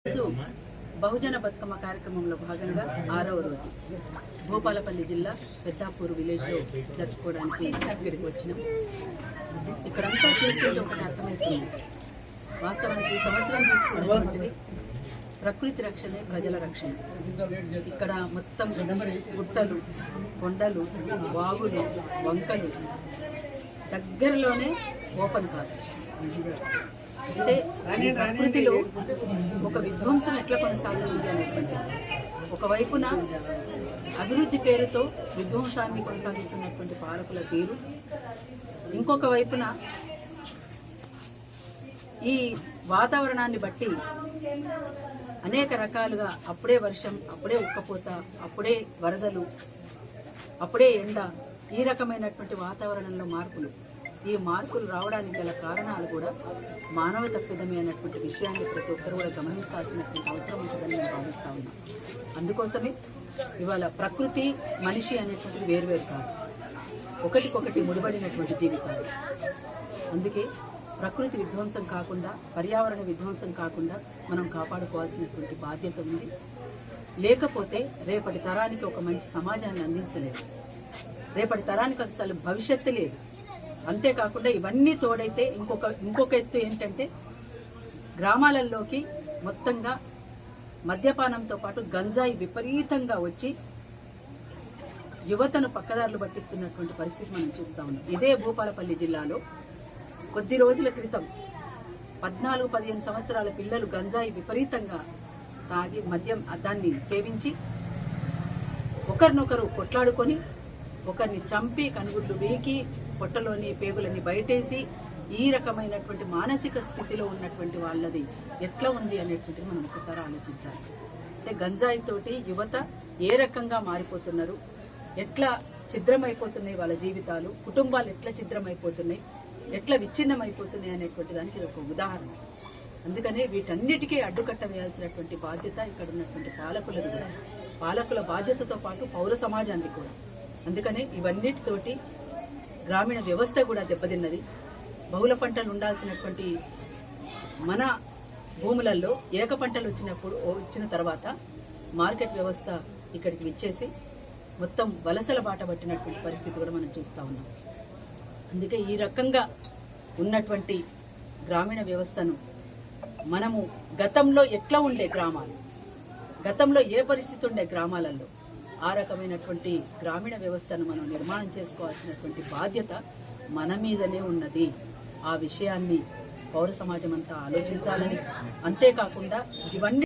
బహుజన బతుకమ్మ కార్యక్రమంలో భాగంగా 6వ రోజు భూపాలపల్లి జిల్లా పెద్దాపూర్ విలేజ్లో జరుపుకోవడానికి ఇక్కడికి వచ్చినాం. ఇక్కడంతా చూస్తుంటే ఒకటి అర్థమవుతుంది, వాస్తవానికి సంవత్సరం తీసుకున్నటువంటిది ప్రకృతి రక్షణే ప్రజల రక్షణ. ఇక్కడ మొత్తం గుట్టలు, కొండలు, వాగులు, వంకలు, దగ్గరలోనే ఓపెన్ కాస్ట్. అంటే ప్రకృతిలో ఒక విధ్వంసం ఎట్లా కొనసాగుతుంది అనేటువంటి ఒకవైపున అభివృద్ధి పేరుతో విధ్వంసాన్ని కొనసాగిస్తున్నటువంటి పాలకుల తీరు, ఇంకొక వైపున ఈ వాతావరణాన్ని బట్టి అనేక రకాలుగా అప్పుడే వర్షం, అప్పుడే ఉక్కపోత, అప్పుడే వరదలు, అప్పుడే ఎండ, ఈ రకమైనటువంటి వాతావరణంలో మార్పులు. ఈ మార్పులు రావడానికి గల కారణాలు కూడా మానవ తప్పిదమే అన్నటువంటి విషయాన్ని ప్రతి ఒక్కరు కూడా గమనించాల్సినటువంటి అవసరం ఉంటుందని నేను భావిస్తా ఉన్నాను. అందుకోసమే ఇవాళ ప్రకృతి, మనిషి అనేటువంటిది వేరువేరు కాదు, ఒకటికొకటి ముడిపడినటువంటి జీవితాలు. అందుకే ప్రకృతి విధ్వంసం కాకుండా, పర్యావరణ విధ్వంసం కాకుండా మనం కాపాడుకోవాల్సినటువంటి బాధ్యత ఉంది. లేకపోతే రేపటి తరానికి ఒక మంచి సమాజాన్ని అందించలేదు, రేపటి తరానికి అసలు భవిష్యత్తు లేదు. అంతేకాకుండా ఇవన్నీ తోడైతే ఇంకొక ఎత్తు ఏంటంటే, గ్రామాలలోకి మొత్తంగా మద్యపానంతో పాటు గంజాయి విపరీతంగా వచ్చి యువతను పక్కదారులు పట్టిస్తున్నటువంటి పరిస్థితి మనం చూస్తూ ఉన్నాం. ఇదే భూపాలపల్లి జిల్లాలో కొద్ది రోజుల క్రితం 14-15 సంవత్సరాల పిల్లలు గంజాయి విపరీతంగా తాగి మద్యం దాన్ని సేవించి ఒకరినొకరు కొట్లాడుకొని ఒకరిని చంపి కనుగుడ్లు వీకి పొట్టలోని పేగులని బయటేసి ఈ రకమైనటువంటి మానసిక స్థితిలో ఉన్నటువంటి వాళ్ళది ఎట్లా ఉంది అనేటువంటిది మనం ఒకసారి ఆలోచించాలి. అంటే గంజాయితోటి యువత ఏ రకంగా మారిపోతున్నారు, ఎట్లా ఛిద్రమైపోతున్నాయి వాళ్ళ జీవితాలు, కుటుంబాలు ఎట్లా ఛిద్రమైపోతున్నాయి, ఎట్లా విచ్ఛిన్నమైపోతున్నాయి అనేటువంటి దానికి ఇది ఒక ఉదాహరణ. అందుకనే వీటన్నిటికీ అడ్డుకట్ట వేయాల్సినటువంటి బాధ్యత ఇక్కడ ఉన్నటువంటి పాలకులది కూడా, పాలకుల బాధ్యతతో పాటు పౌర సమాజానికి కూడా. అందుకనే ఇవన్నిటితోటి గ్రామీణ వ్యవస్థ కూడా దెబ్బతిన్నది. బహుళ పంటలు ఉండాల్సినటువంటి మన భూములలో ఏక పంటలు వచ్చిన తర్వాత మార్కెట్ వ్యవస్థ ఇక్కడికి విచ్చేసి మొత్తం వలసల బాట పట్టినటువంటి పరిస్థితి కూడా మనం చూస్తూ ఉన్నాం. అందుకే ఈ రకంగా ఉన్నటువంటి గ్రామీణ వ్యవస్థను మనము గతంలో ఎట్లా ఉండే గ్రామాలు, గతంలో ఏ పరిస్థితి ఉండే గ్రామాలలో ఆ రకమైనటువంటి గ్రామీణ వ్యవస్థను మనం నిర్మాణం చేసుకోవాల్సినటువంటి బాధ్యత మన మీదనే ఉన్నది. ఆ విషయాన్ని పౌర సమాజం అంతా ఆలోచించాలని, అంతేకాకుండా ఇవన్నీ